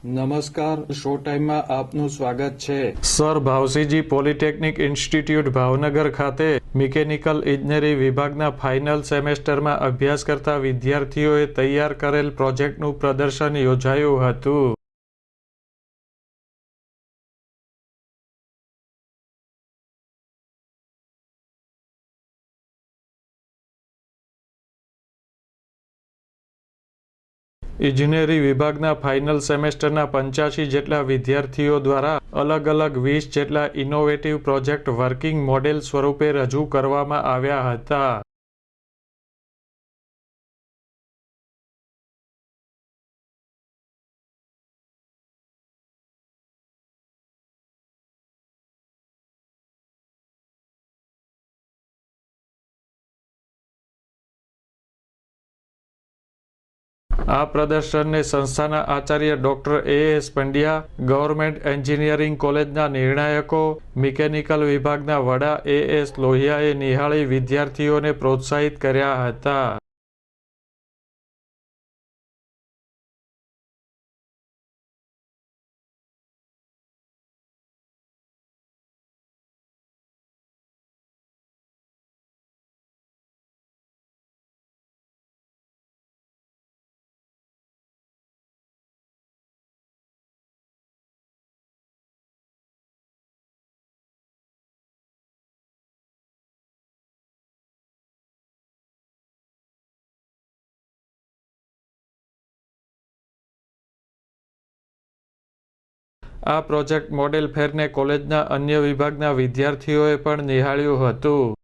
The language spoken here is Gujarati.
નમસ્કાર, શો ટાઈમમાં આપનું સ્વાગત છે. સર ભાવસીજી પોલિટેકનિક ઇન્સ્ટિટ્યૂટ ભાવનગર ખાતે મિકેનિકલ ઇજનેરી વિભાગના ફાઇનલ સેમેસ્ટરમાં અભ્યાસ કરતા વિદ્યાર્થીઓએ તૈયાર કરેલ પ્રોજેક્ટનું પ્રદર્શન યોજાયું હતું. ઇજનેરી વિભાગના ફાઇનલ સેમેસ્ટરના 85 જેટલા વિદ્યાર્થીઓ દ્વારા અલગ અલગ 20 જેટલા ઇનોવેટિવ પ્રોજેક્ટ વર્કિંગ મોડેલ સ્વરૂપે રજૂ કરવામાં આવ્યા હતા. આ પ્રદર્શનને સંસ્થાના Acharya doctor A.S. Pandya, government engineering કોલેજના નિર્ણાયકો, મિકેનિકલ વિભાગના વડા A.S. લોહિયાએ નિહાળી વિદ્યાર્થીઓને પ્રોત્સાહિત કર્યા હતા. આ પ્રોજેક્ટ મોડેલ ફેરને કોલેજના અન્ય વિભાગના વિદ્યાર્થીઓએ પણ નિહાળ્યું હતું.